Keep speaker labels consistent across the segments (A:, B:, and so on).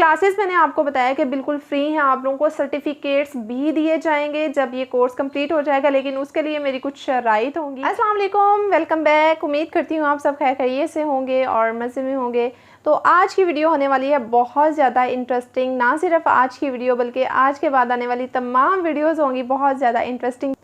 A: Classes मैंने आपको बताया कि बिल्कुल फ्री हैं, आप लोगों को सर्टिफिकेट्स भी दिए जाएंगे जब ये कोर्स कंप्लीट हो जाएगा, लेकिन उसके लिए मेरी कुछ शराइत होंगी। अस्सलाम वालेकुम, वेलकम बैक। उम्मीद करती हूँ आप सब खैर खैरियत से होंगे और मज़े में होंगे। तो आज की वीडियो होने वाली है बहुत ज़्यादा इंटरेस्टिंग। ना सिर्फ आज की वीडियो बल्कि आज के बाद आने वाली तमाम वीडियोज़ होंगी बहुत ज़्यादा इंटरेस्टिंग,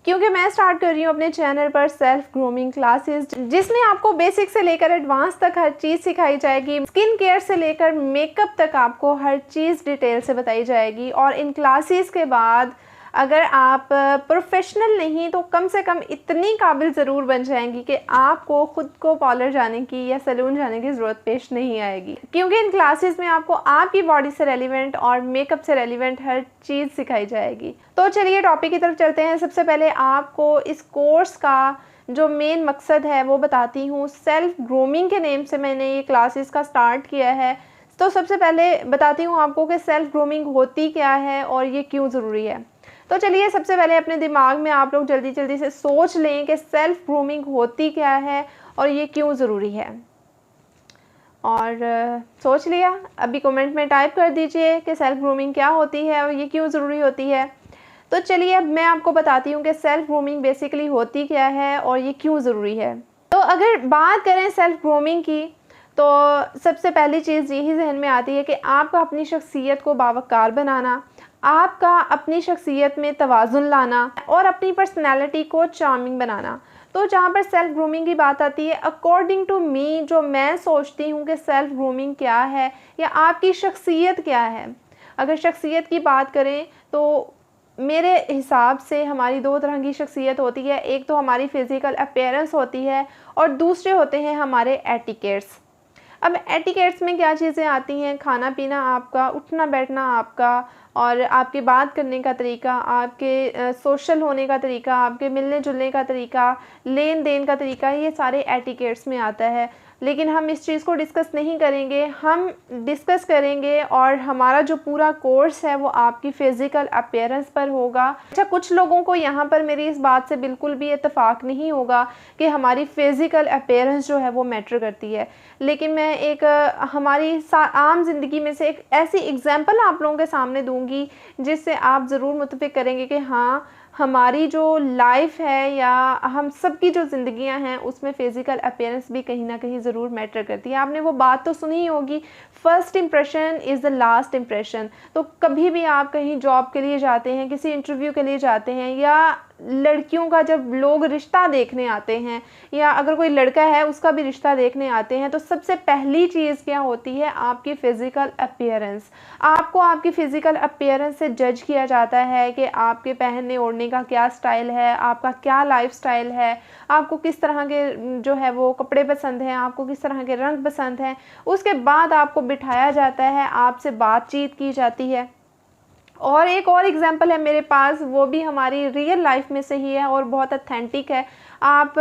A: क्योंकि मैं स्टार्ट कर रही हूँ अपने चैनल पर सेल्फ ग्रूमिंग क्लासेस, जिसमें आपको बेसिक से लेकर एडवांस तक हर चीज़ सिखाई जाएगी। स्किन केयर से लेकर मेकअप तक आपको हर चीज़ डिटेल से बताई जाएगी। और इन क्लासेस के बाद अगर आप प्रोफेशनल नहीं तो कम से कम इतनी काबिल ज़रूर बन जाएंगी कि आपको ख़ुद को पार्लर जाने की या सैलून जाने की ज़रूरत पेश नहीं आएगी, क्योंकि इन क्लासेस में आपको आपकी बॉडी से रेलिवेंट और मेकअप से रेलिवेंट हर चीज़ सिखाई जाएगी। तो चलिए टॉपिक की तरफ चलते हैं। सबसे पहले आपको इस कोर्स का जो मेन मकसद है वो बताती हूँ। सेल्फ ग्रूमिंग के नेम से मैंने ये क्लासेस का स्टार्ट किया है। तो सबसे पहले बताती हूँ आपको कि सेल्फ ग्रूमिंग होती क्या है और ये क्यों ज़रूरी है। तो चलिए सबसे पहले अपने दिमाग में आप लोग जल्दी जल्दी से सोच लें कि सेल्फ ग्रूमिंग होती क्या है और ये क्यों ज़रूरी है। और सोच लिया? अभी कमेंट में टाइप कर दीजिए कि सेल्फ ग्रूमिंग क्या होती है और ये क्यों ज़रूरी होती है। तो चलिए अब मैं आपको बताती हूँ कि सेल्फ ग्रूमिंग बेसिकली होती क्या है और ये क्यों ज़रूरी है। तो अगर बात करें सेल्फ ग्रूमिंग की तो सबसे पहली चीज़ यही जहन में आती है कि आपका अपनी शख्सियत को बावकार बनाना, आपका अपनी शख्सियत में तवाज़ुन लाना और अपनी पर्सनैलिटी को चार्मिंग बनाना। तो जहाँ पर सेल्फ ग्रूमिंग की बात आती है, अकॉर्डिंग टू मी जो मैं सोचती हूँ कि सेल्फ ग्रूमिंग क्या है या आपकी शख्सियत क्या है। अगर शख्सियत की बात करें तो मेरे हिसाब से हमारी दो तरह की शख्सियत होती है। एक तो हमारी फ़िज़िकल अपीयरेंस होती है और दूसरे होते हैं हमारे एटिकेट्स। अब एटिकेट्स में क्या चीज़ें आती हैं? खाना पीना आपका, उठना बैठना आपका, और आपकी बात करने का तरीका, आपके सोशल होने का तरीका, आपके मिलने जुलने का तरीका, लेन देन का तरीका, ये सारे एटिकेट्स में आता है। लेकिन हम इस चीज़ को डिस्कस नहीं करेंगे, हम डिस्कस करेंगे और हमारा जो पूरा कोर्स है वो आपकी फ़िज़िकल अपीयरेंस पर होगा। अच्छा, कुछ लोगों को यहाँ पर मेरी इस बात से बिल्कुल भी इत्तेफाक नहीं होगा कि हमारी फ़िज़िकल अपीयरेंस जो है वो मैटर करती है, लेकिन मैं एक हमारी आम ज़िंदगी में से एक ऐसी एग्ज़ाम्पल आप लोगों के सामने दूँगी जिससे आप ज़रूर मुत्तफ़िक़ करेंगे कि हाँ, हमारी जो लाइफ है या हम सब की जो ज़िंदगियां हैं उसमें फ़िज़िकल अपीयरेंस भी कहीं ना कहीं ज़रूर मैटर करती है। आपने वो बात तो सुनी ही होगी, first impression is the last impression. तो कभी भी आप कहीं जॉब के लिए जाते हैं, किसी इंटरव्यू के लिए जाते हैं, या लड़कियों का जब लोग रिश्ता देखने आते हैं, या अगर कोई लड़का है उसका भी रिश्ता देखने आते हैं, तो सबसे पहली चीज़ क्या होती है? आपकी फ़िज़िकल अपीयरेंस। आपको आपकी फ़िज़िकल अपीयरेंस से जज किया जाता है कि आपके पहनने ओढ़ने का क्या स्टाइल है, आपका क्या लाइफ स्टाइल है, आपको किस तरह के जो है वो कपड़े पसंद हैं, आपको किस तरह के रंग पसंद हैं। उसके बाद आपको बिठाया जाता है, आपसे बातचीत की जाती है। और एक और एग्जांपल है मेरे पास, वो भी हमारी रियल लाइफ में से ही है और बहुत ऑथेंटिक है। आप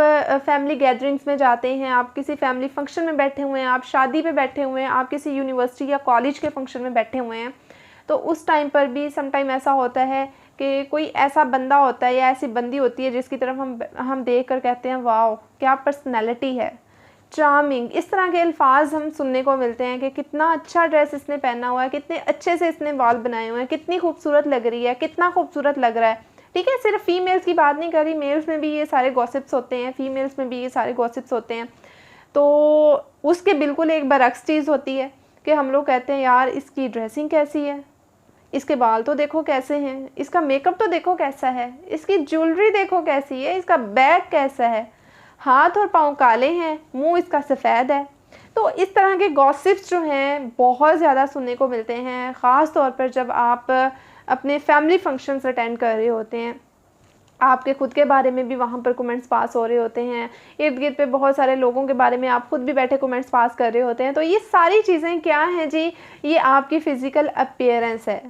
A: फैमिली गैदरिंग्स में जाते हैं, आप किसी फैमिली फंक्शन में बैठे हुए हैं, आप शादी पे बैठे हुए हैं, आप किसी यूनिवर्सिटी या कॉलेज के फंक्शन में बैठे हुए हैं, तो उस टाइम पर भी सम टाइम ऐसा होता है कि कोई ऐसा बंदा होता है या ऐसी बंदी होती है जिसकी तरफ हम देख कर कहते हैं वाओ क्या पर्सनैलिटी है, चार्मिंग। इस तरह के अल्फाज हम सुनने को मिलते हैं कि कितना अच्छा ड्रेस इसने पहना हुआ है, कितने अच्छे से इसने बाल बनाए हुए हैं, कितनी खूबसूरत लग रही है, कितना खूबसूरत लग रहा है। ठीक है, सिर्फ फीमेल्स की बात नहीं कर रही, मेल्स में भी ये सारे गॉसिप्स होते हैं, फीमेल्स में भी ये सारे गॉसिप्स होते हैं। तो उसके बिल्कुल एक बरअक्स चीज़ होती है कि हम लोग कहते हैं यार इसकी ड्रेसिंग कैसी है, इसके बाल तो देखो कैसे हैं, इसका मेकअप तो देखो कैसा है, इसकी ज्वेलरी देखो कैसी है, इसका बैग कैसा है, हाथ और पाँव काले हैं, मुंह इसका सफ़ेद है। तो इस तरह के गॉसिप्स जो हैं बहुत ज़्यादा सुनने को मिलते हैं, ख़ास तौर पर जब आप अपने फैमिली फंक्शंस अटेंड कर रहे होते हैं। आपके खुद के बारे में भी वहाँ पर कमेंट्स पास हो रहे होते हैं, इर्द गिर्द पे बहुत सारे लोगों के बारे में आप खुद भी बैठे कमेंट्स पास कर रहे होते हैं। तो ये सारी चीज़ें क्या हैं जी? ये आपकी फ़िज़िकल अपीयरेंस है।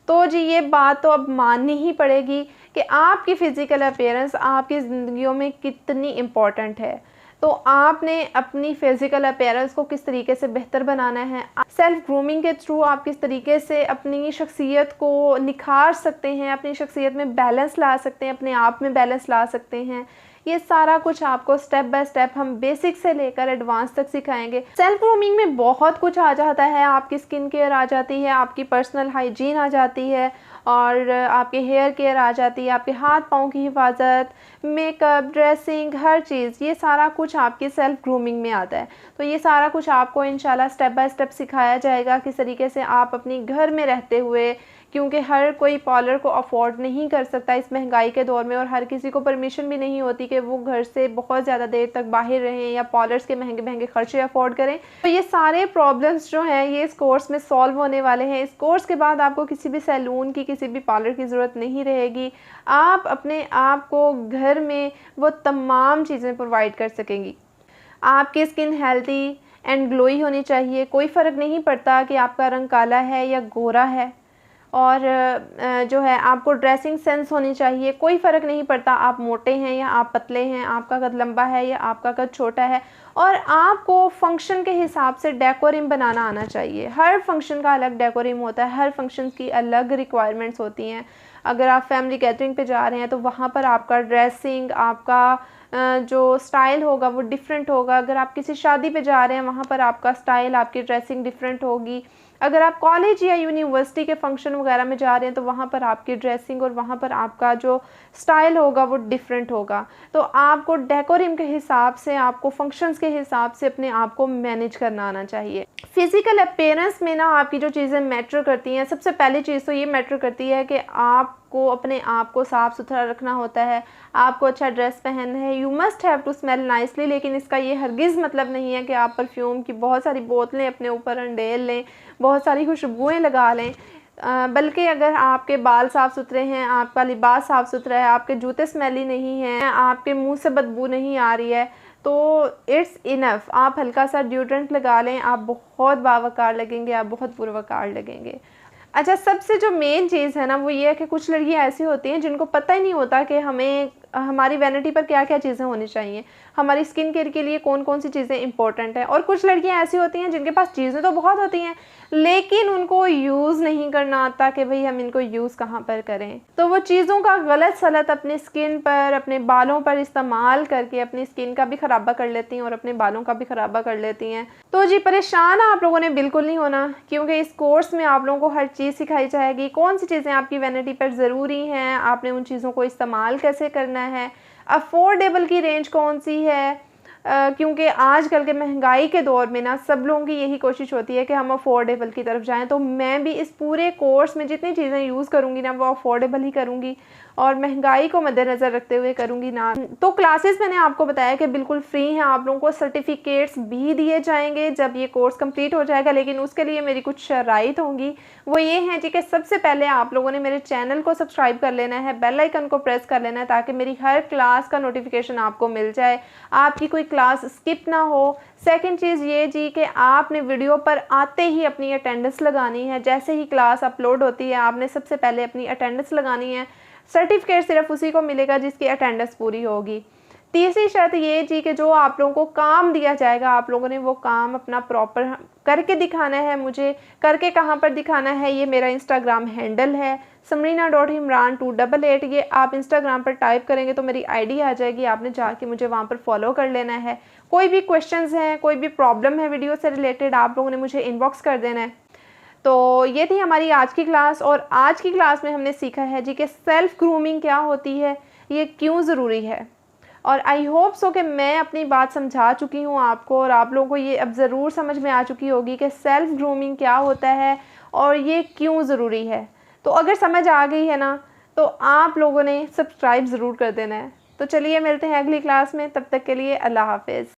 A: तो जी ये बात तो अब माननी ही पड़ेगी कि आपकी फ़िज़िकल अपीयरेंस आपकी ज़िंदगियों में कितनी इम्पॉर्टेंट है। तो आपने अपनी फ़िज़िकल अपीयरेंस को किस तरीके से बेहतर बनाना है, सेल्फ ग्रूमिंग के थ्रू आप किस तरीके से अपनी शख्सियत को निखार सकते हैं, अपनी शख्सियत में बैलेंस ला सकते हैं, अपने आप में बैलेंस ला सकते हैं, ये सारा कुछ आपको स्टेप बाय स्टेप हम बेसिक से लेकर एडवांस तक सिखाएंगे। सेल्फ ग्रूमिंग में बहुत कुछ आ जाता है, आपकी स्किन केयर आ जाती है, आपकी पर्सनल हाइजीन आ जाती है, और आपके हेयर केयर आ जाती है, आपके हाथ पाँव की हिफाजत, मेकअप, ड्रेसिंग, हर चीज़, ये सारा कुछ आपकी सेल्फ ग्रूमिंग में आता है। तो ये सारा कुछ आपको इंशाल्लाह स्टेप बाय स्टेप सिखाया जाएगा किस तरीके से आप अपनी घर में रहते हुए, क्योंकि हर कोई पार्लर को अफोर्ड नहीं कर सकता इस महंगाई के दौर में, और हर किसी को परमिशन भी नहीं होती कि वो घर से बहुत ज़्यादा देर तक बाहर रहें या पार्लर्स के महंगे महंगे खर्चे अफोर्ड करें। तो ये सारे प्रॉब्लम्स जो हैं ये इस कोर्स में सॉल्व होने वाले हैं। इस कोर्स के बाद आपको किसी भी सैलून की, किसी भी पार्लर की ज़रूरत नहीं रहेगी। आप अपने आप को घर में वो तमाम चीज़ें प्रोवाइड कर सकेंगी। आपकी स्किन हेल्दी एंड ग्लोई होनी चाहिए। कोई फ़र्क नहीं पड़ता कि आपका रंग काला है या गोरा है, और जो है आपको ड्रेसिंग सेंस होनी चाहिए। कोई फ़र्क नहीं पड़ता आप मोटे हैं या आप पतले हैं, आपका कद लंबा है या आपका कद छोटा है, और आपको फंक्शन के हिसाब से डेकोरिम बनाना आना चाहिए। हर फंक्शन का अलग डेकोरिम होता है, हर फंक्शन की अलग रिक्वायरमेंट्स होती हैं। अगर आप फैमिली गैदरिंग पे जा रहे हैं तो वहाँ पर आपका ड्रेसिंग, आपका जो स्टाइल होगा वो डिफरेंट होगा। अगर आप किसी शादी पे जा रहे हैं वहाँ पर आपका स्टाइल, आपकी ड्रेसिंग डिफरेंट होगी। अगर आप कॉलेज या यूनिवर्सिटी के फंक्शन वगैरह में जा रहे हैं तो वहाँ पर आपकी ड्रेसिंग और वहाँ पर आपका जो स्टाइल होगा वो डिफरेंट होगा। तो आपको डेकोरिम के हिसाब से, आपको फंक्शंस के हिसाब से अपने आप को मैनेज करना आना चाहिए। फिज़िकल अपीयरेंस में ना आपकी जो चीज़ें मैटर करती हैं, सबसे पहली चीज़ तो ये मैटर करती है कि आपको अपने आप को साफ़ सुथरा रखना होता है, आपको अच्छा ड्रेस पहनना है। You must have to smell nicely, लेकिन इसका ये हरगिज़ मतलब नहीं है कि आप परफ्यूम की बहुत सारी बोतलें अपने ऊपर अंडेल लें, बहुत सारी खुशबुएँ लगा लें। बल्कि अगर आपके बाल साफ़ सुथरे हैं, आपका लिबास साफ़ सुथरा है, आपके जूते स्मेली नहीं हैं, आपके मुंह से बदबू नहीं आ रही है, तो इट्स इनफ। आप हल्का सा डिओड्रेंट लगा लें, आप बहुत बावकार लगेंगे, आप बहुत पुरवकार लगेंगे। अच्छा, सबसे जो मेन चीज़ है ना वो ये है कि कुछ लड़कियाँ ऐसी होती हैं जिनको पता ही नहीं होता कि हमें हमारी वैनिटी पर क्या क्या चीज़ें होनी चाहिए, हमारी स्किन केयर के लिए कौन कौन सी चीज़ें इंपॉर्टेंट हैं। और कुछ लड़कियाँ ऐसी होती हैं जिनके पास चीज़ें तो बहुत होती हैं लेकिन उनको यूज़ नहीं करना आता कि भाई हम इनको यूज़ कहाँ पर करें। तो वो चीज़ों का गलत सलत अपनी स्किन पर, अपने बालों पर इस्तेमाल करके अपनी स्किन का भी ख़राबा कर लेती हैं और अपने बालों का भी ख़राबा कर लेती हैं। तो जी परेशान आप लोगों ने बिल्कुल नहीं होना, क्योंकि इस कोर्स में आप लोगों को हर चीज़ सिखाई जाएगी। कौन सी चीज़ें आपकी वैनिटी पर ज़रूरी हैं, आपने उन चीज़ों को इस्तेमाल कैसे करना है, अफोर्डेबल की रेंज कौन सी है, क्योंकि आजकल के महंगाई के दौर में ना सब लोगों की यही कोशिश होती है कि हम अफोर्डेबल की तरफ जाएं। तो मैं भी इस पूरे कोर्स में जितनी चीज़ें यूज़ करूँगी ना वो अफोर्डेबल ही करूँगी और महंगाई को मद्देनज़र रखते हुए करूँगी ना। तो क्लासेस मैंने आपको बताया कि बिल्कुल फ्री हैं, आप लोगों को सर्टिफिकेट्स भी दिए जाएंगे जब ये कोर्स कंप्लीट हो जाएगा, लेकिन उसके लिए मेरी कुछ शराइत होंगी। वो ये हैं जी कि सबसे पहले आप लोगों ने मेरे चैनल को सब्सक्राइब कर लेना है, बेल आइकन को प्रेस कर लेना है ताकि मेरी हर क्लास का नोटिफिकेशन आपको मिल जाए, आपकी कोई क्लास स्किप ना हो। सेकंड चीज़ ये जी कि आपने वीडियो पर आते ही अपनी अटेंडेंस लगानी है। जैसे ही क्लास अपलोड होती है आपने सबसे पहले अपनी अटेंडेंस लगानी है। सर्टिफिकेट सिर्फ उसी को मिलेगा जिसकी अटेंडेंस पूरी होगी। तीसरी शर्त ये जी कि जो आप लोगों को काम दिया जाएगा आप लोगों ने वो काम अपना प्रॉपर करके दिखाना है। मुझे करके कहाँ पर दिखाना है, ये मेरा इंस्टाग्राम हैंडल है samrina.imran288। ये आप इंस्टाग्राम पर टाइप करेंगे तो मेरी आईडी आ जाएगी, आपने जाके मुझे वहाँ पर फॉलो कर लेना है। कोई भी क्वेश्चंस हैं, कोई भी प्रॉब्लम है वीडियो से रिलेटेड, आप लोगों ने मुझे इनबॉक्स कर देना है। तो ये थी हमारी आज की क्लास, और आज की क्लास में हमने सीखा है जी कि सेल्फ़ ग्रूमिंग क्या होती है, ये क्यों ज़रूरी है। और आई होप सो कि मैं अपनी बात समझा चुकी हूँ आपको, और आप लोगों को ये अब ज़रूर समझ में आ चुकी होगी कि सेल्फ़ ग्रूमिंग क्या होता है और ये क्यों ज़रूरी है। तो अगर समझ आ गई है ना तो आप लोगों ने सब्सक्राइब ज़रूर कर देना है। तो चलिए मिलते हैं अगली क्लास में, तब तक के लिए अल्लाह हाफ़िज़।